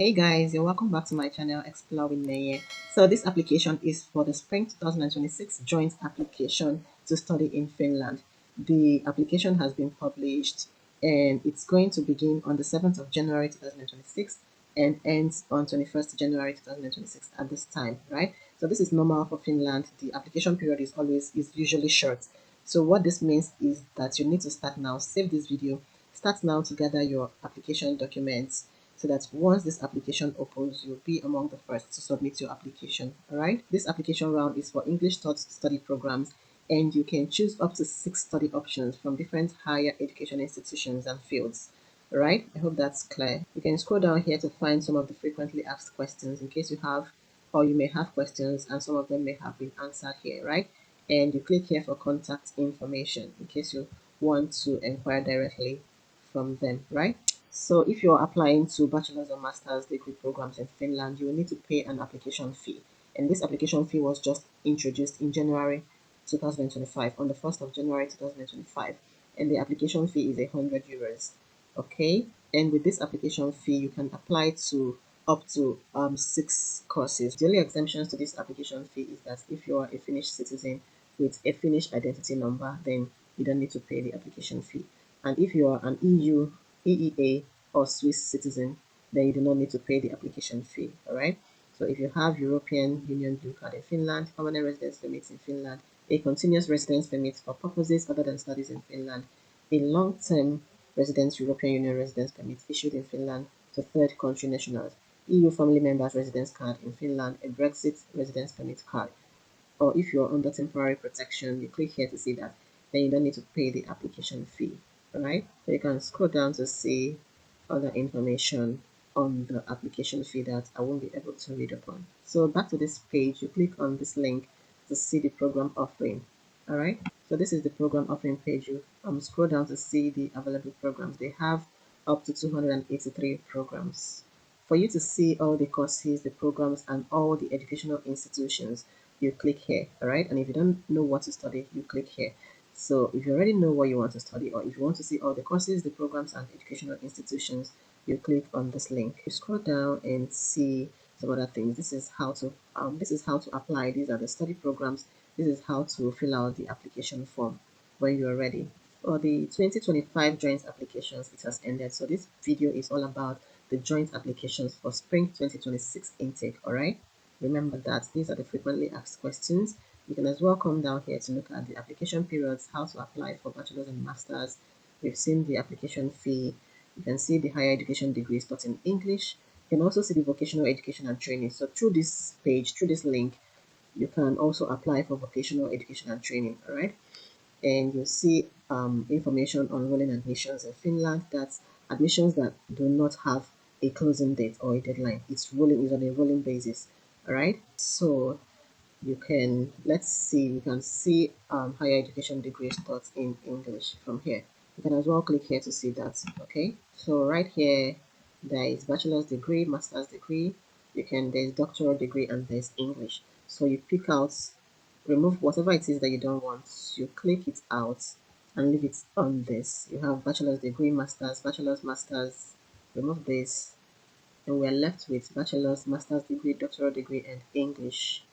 Hey guys, you're welcome back to my channel Explore with Neye. So this application is for the Spring 2026 Joint Application to study in Finland. The application has been published and it's going to begin on the 7th of January 2026 and ends on 21st January 2026 at this time, right? So this is normal for Finland. The application period is usually short. So what this means is that you need to start now, save this video, start now to gather your application documents so that once this application opens, you'll be among the first to submit your application. All right. This application round is for English taught study programs, and you can choose up to 6 study options from different higher education institutions and fields. All right. I hope that's clear. You can scroll down here to find some of the frequently asked questions in case you have or you may have questions, and some of them may have been answered here, right? And you click here for contact information in case you want to inquire directly from them, right? So if you're applying to bachelor's or master's degree programs in Finland, you will need to pay an application fee. And this application fee was just introduced in January 2025, on the 1st of January 2025. And the application fee is €100. Okay. And with this application fee, you can apply to up to 6 courses. The only exemptions to this application fee is that if you are a Finnish citizen with a Finnish identity number, then you don't need to pay the application fee. And if you are an EU, EEA, or Swiss citizen, then you do not need to pay the application fee. All right. So if you have European Union blue card in Finland, permanent residence permit in Finland, a continuous residence permit for purposes other than studies in Finland, a long-term residence European Union residence permit issued in Finland to third country nationals, EU family members residence card in Finland, a Brexit residence permit card, or if you're under temporary protection, you click here to see that, then you don't need to pay the application fee. All right. So you can scroll down to see other information on the application fee that I won't be able to read upon. So back to this page, you click on this link to see the program offering. All right. So this is the program offering page. You scroll down to see the available programs. They have up to 283 programs. For you to see all the courses, the programs, and all the educational institutions, you click here. All right. And if you don't know what to study, you click here. So if you already know what you want to study, or if you want to see all the courses, the programs, and educational institutions, you click on this link. You scroll down and see some other things. This is how to apply. These are the study programs. This is how to fill out the application form when you are ready. For the 2025 joint applications, it has ended. So this video is all about the joint applications for spring 2026 intake. All right. Remember that these are the frequently asked questions. You can as well come down here to look at the application periods, how to apply for bachelor's and master's. We've seen the application fee. You can see the higher education degrees taught in English. You can also see the vocational education and training. So through this page, through this link, you can also apply for vocational education and training. All right. And you'll see information on rolling admissions in Finland. That's admissions that do not have a closing date or a deadline. It's on a rolling basis. All right. So you can you can see higher education degrees taught in English from here. You can as well click here to see that. Okay, so right here there is bachelor's degree, master's degree, there's doctoral degree, and there's English. So you pick out, remove whatever it is that you don't want, you click it out and leave it on this. You have bachelor's degree, masters, remove this, and we're left with bachelor's, master's degree, doctoral degree, and English,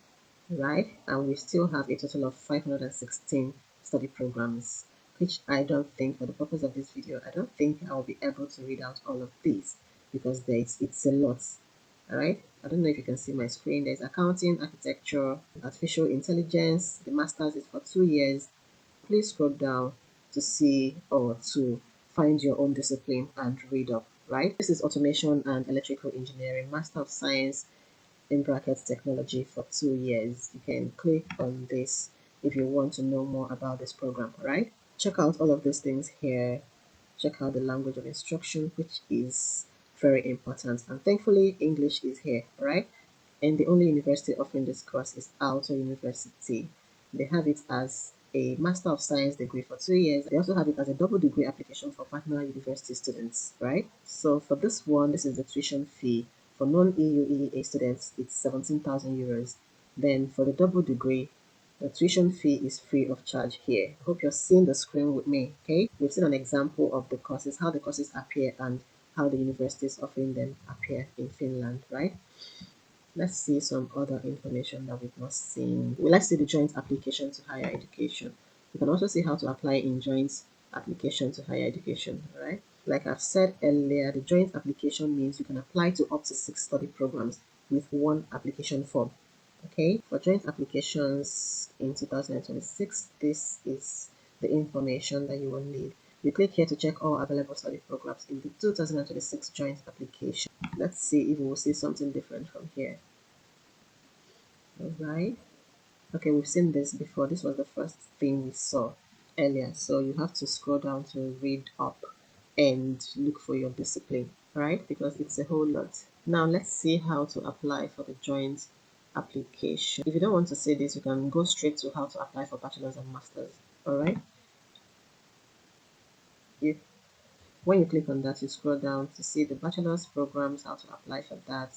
right? And we still have a total of 516 study programs, which I don't think, for the purpose of this video, I don't think I'll be able to read out all of these because it's a lot. All right. I don't know if you can see my screen. There's accounting, architecture, artificial intelligence. The master's is for 2 years. Please scroll down to see or to find your own discipline and read up, right? This is automation and electrical engineering, Master of Science in brackets technology for 2 years. You can click on this if you want to know more about this program. All right. Check out all of these things here. Check out the language of instruction, which is very important. And thankfully, English is here. All right. And the only university offering this course is Aalto University. They have it as a Master of Science degree for 2 years. They also have it as a double degree application for partner university students, right? So for this one, this is the tuition fee. For non-EU EEA students, it's €17,000. Then for the double degree, the tuition fee is free of charge here. I hope you're seeing the screen with me, okay? We've seen an example of the courses, how the courses appear, and how the universities offering them appear in Finland, right? Let's see some other information that we've not seen. Well, let's see the joint application to higher education. You can also see how to apply in joint application to higher education, right? Like I've said earlier, the joint application means you can apply to up to 6 study programs with one application form. Okay, for joint applications in 2026, this is the information that you will need. You click here to check all available study programs in the 2026 joint application. Let's see if we will see something different from here. All right. Okay, we've seen this before. This was the first thing we saw earlier. So you have to scroll down to read up and look for your discipline, right? Because it's a whole lot. Now let's see how to apply for the joint application. If you don't want to see this, you can go straight to how to apply for bachelors and masters. All right. You When you click on that, you scroll down to see the bachelor's programs, how to apply for that.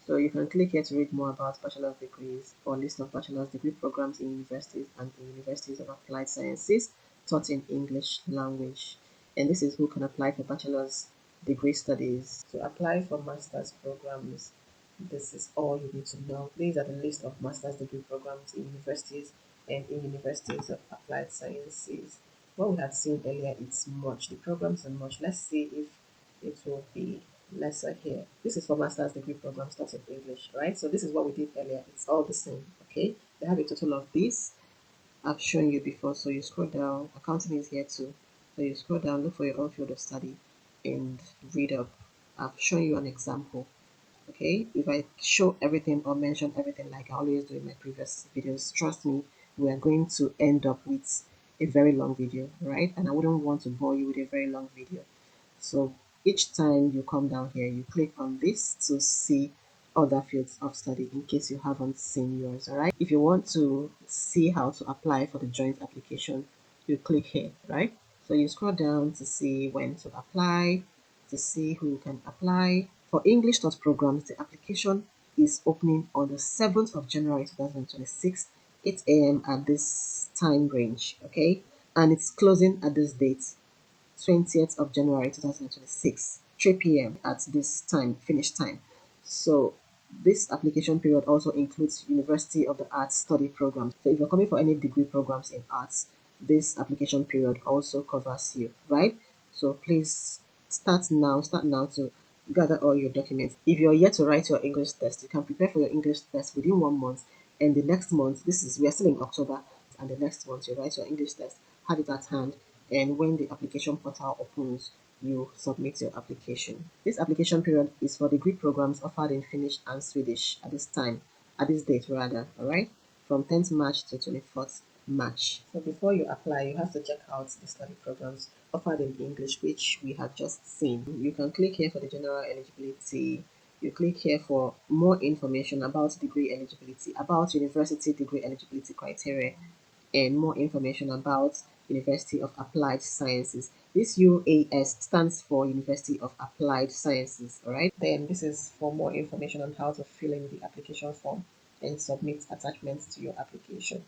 So you can click here to read more about bachelor's degrees or list of bachelor's degree programs in universities and in universities of applied sciences taught in English language. And this is who can apply for bachelor's degree studies. To apply for master's programs, this is all you need to know. These are the list of master's degree programs in universities and in universities of applied sciences. What we had seen earlier, it's much. The programs are much. Let's see if it will be lesser here. This is for master's degree programs taught in English, right? So this is what we did earlier. It's all the same, okay? They have a total of this. I've shown you before. So you scroll down. Accounting is here too. So you scroll down, look for your own field of study and read up. I've shown you an example. Okay, if I show everything or mention everything like I always do in my previous videos, trust me, we are going to end up with a very long video, right? And I wouldn't want to bore you with a very long video. So each time you come down here, you click on this to see other fields of study in case you haven't seen yours, all right? If you want to see how to apply for the joint application, you click here, right? So you scroll down to see when to apply, to see who can apply. For English taught programs, the application is opening on the 7th of January 2026, 8 a.m. at this time range, okay? And it's closing at this date, 20th of January 2026, 3 p.m. at this time, finish time. So this application period also includes University of the Arts study programs. So if you're coming for any degree programs in arts, this application period also covers you, right? So please start now to gather all your documents. If you're yet to write your English test, you can prepare for your English test within 1 month. And the next month, we are still in October, and the next month you write your English test, have it at hand, and when the application portal opens, you submit your application. This application period is for degree programs offered in Finnish and Swedish at this date rather, all right, from 10th March to 24th March. So before you apply, you have to check out the study programs offered in English, which we have just seen. You can click here for the general eligibility. You click here for more information about degree eligibility, about university degree eligibility criteria, and more information about University of Applied Sciences. This UAS stands for University of Applied Sciences, all right? Then this is for more information on how to fill in the application form and submit attachments to your application.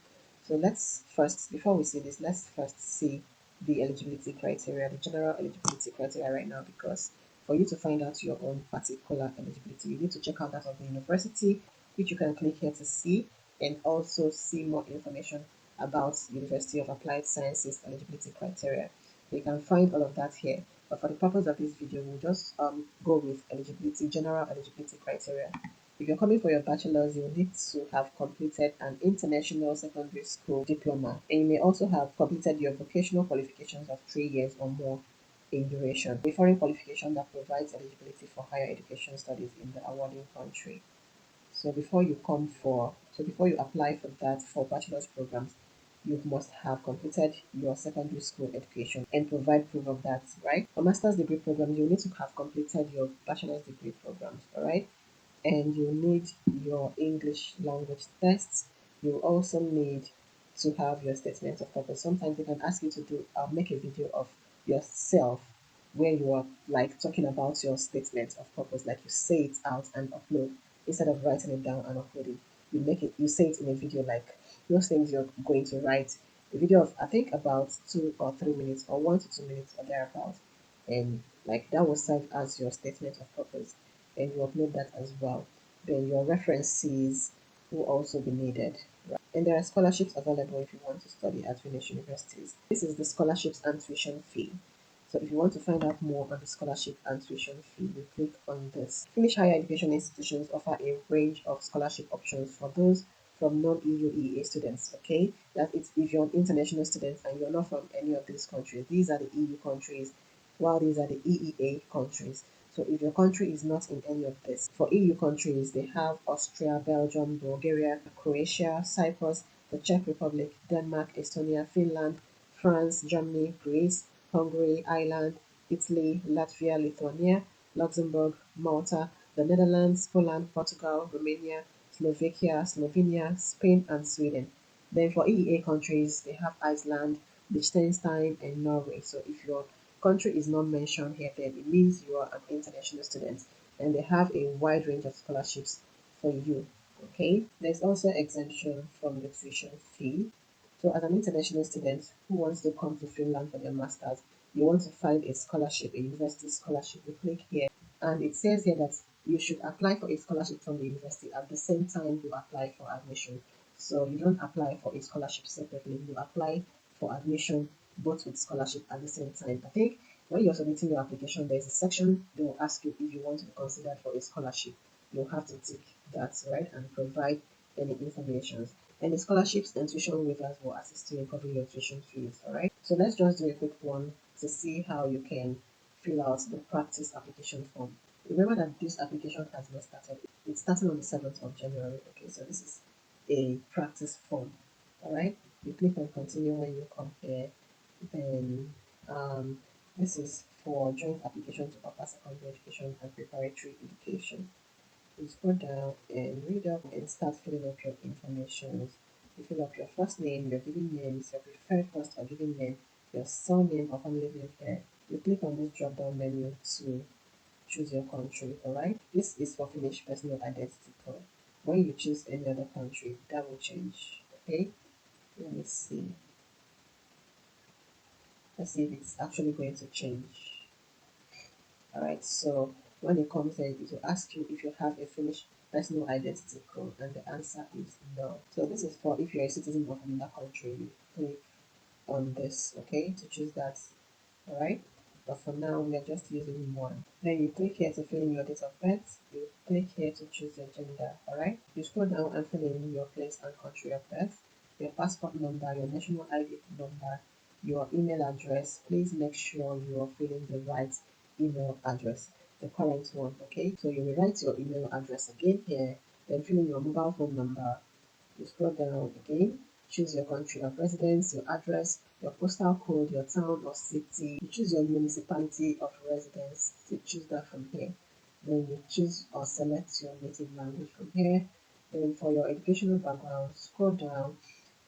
So let's first, before we see this, let's first see the eligibility criteria, the general eligibility criteria right now, because for you to find out your own particular eligibility, you need to check out that of the university, which you can click here to see, and also see more information about University of Applied Sciences eligibility criteria. You can find all of that here. But for the purpose of this video, we'll just go with eligibility, general eligibility criteria. If you're coming for your bachelor's, you need to have completed an international secondary school diploma, and you may also have completed your vocational qualifications of 3 years or more in duration, a foreign qualification that provides eligibility for higher education studies in the awarding country. Before you apply for that for bachelor's programs, you must have completed your secondary school education and provide proof of that, right? For master's degree programs, you need to have completed your bachelor's degree programs, all right? And you need your English language tests. You also need to have your statement of purpose. Sometimes they can ask you to make a video of yourself where you are like talking about your statement of purpose, like you say it out and upload instead of writing it down and uploading. You say it in a video, like those things you're going to write. A video of I think about 2 or 3 minutes or 1 to 2 minutes or thereabouts, and Like that will serve as your statement of purpose, and you upload that as well. Then your references will also be needed. And there are scholarships available if you want to study at Finnish universities. This is the scholarships and tuition fee. So if you want to find out more on the scholarship and tuition fee, you click on this. Finnish higher education institutions offer a range of scholarship options for those from non-EU EEA students. Okay, that is if you're an international student and you're not from any of these countries. These are the EU countries, while these are the EEA countries. So if your country is not in any of this, for EU countries, they have Austria, Belgium, Bulgaria, Croatia, Cyprus, the Czech Republic, Denmark, Estonia, Finland, France, Germany, Greece, Hungary, Ireland, Italy, Latvia, Lithuania, Luxembourg, Malta, the Netherlands, Poland, Portugal, Romania, Slovakia, Slovenia, Spain, and Sweden. Then for EEA countries, they have Iceland, Liechtenstein, and Norway. So if your country is not mentioned here, then it means you are an international student, and they have a wide range of scholarships for you. Okay, there's also exemption from the tuition fee. So, as an international student who wants to come to Finland for their masters, you want to find a scholarship, a university scholarship, you click here, and it says here that you should apply for a scholarship from the university at the same time you apply for admission. So, you don't apply for a scholarship separately, you apply for admission both with scholarship at the same time. I think when you're submitting your application, there's a section they will ask you if you want to be considered for a scholarship. You'll have to tick that, right, and provide any information. And the scholarships and tuition waivers will assist you in covering your tuition fees. All right. So let's just do a quick one to see how you can fill out the practice application form. Remember that this application has not started. It's starting on the 7th of January. Okay, so this is a practice form. All right. You click on continue when you come here. Then this is for joint application to upper secondary education and preparatory education. You scroll down and read up and start filling up your information. You fill up your first name, your given names, your preferred first or given name, your surname or family name here. You click on this drop down menu to choose your country, alright? This is for Finnish personal identity code. When you choose any other country, that will change. Okay? Let me see. Let's see if it's actually going to change. Alright, so when it comes in, it will ask you if you have a Finnish personal identity code, and the answer is no. So this is for if you're a citizen of another country, you click on this, okay, to choose that. Alright, but for now we are just using one. Then you click here to fill in your date of birth. You click here to choose your gender. Alright, you scroll down and fill in your place and country of birth, your passport number, your national ID number, your email address. Please make sure you are filling the right email address, the current one. Okay, so you will write your email address again here, then fill in your mobile phone number. You scroll down again, choose your country of residence, your address, your postal code, your town or city. You choose your municipality of residence. You choose that from here. Then you choose or select your native language from here. Then for your educational background, scroll down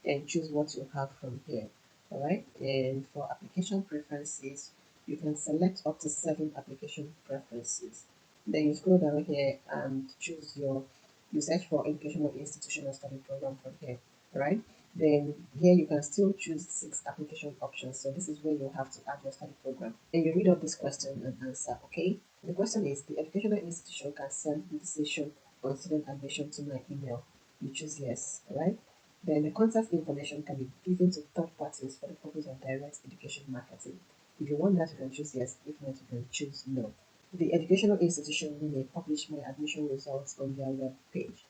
and choose what you have from here. All right. And for application preferences, you can select up to 7 application preferences. Then you scroll down here and choose your, you search for educational institution or study program from here. All right. Then here you can still choose 6 application options. So this is where you have to add your study program. And you read out this question and answer. Okay. The question is, the educational institution can send the decision on student admission to my email. You choose yes. All right. Then the contact information can be given to third parties for the purpose of direct education marketing. If you want that, you can choose yes. If not, you can choose no. The educational institution may publish my admission results on their web page.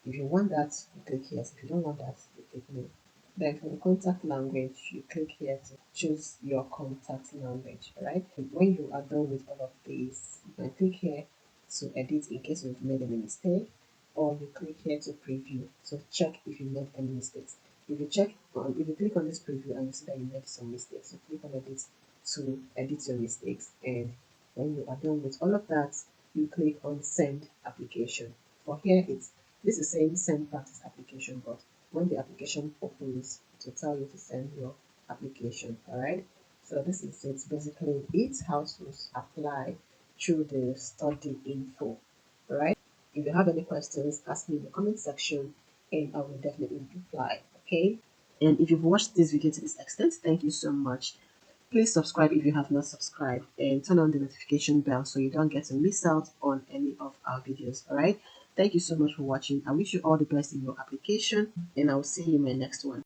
If you want that, you click yes. If you don't want that, you click no. Then for the contact language, you click here to choose your contact language, right? When you are done with all of these, you can click here to edit in case you've made any mistake, or you click here to preview to check if you made any mistakes. If you click on this preview and you see that you made some mistakes, you click on edit to edit your mistakes. And when you are done with all of that, you click on send application. For here, this is saying send practice application, but when the application opens, it will tell you to send your application. All right. So this is it. Basically, it's how to apply through the study info. All right. If you have any questions, ask me in the comment section, and I will definitely reply. Okay. And if you've watched this video to this extent, thank you so much. Please subscribe if you have not subscribed and turn on the notification bell so you don't get to miss out on any of our videos. All right. Thank you so much for watching. I wish you all the best in your application, and I'll see you in my next one.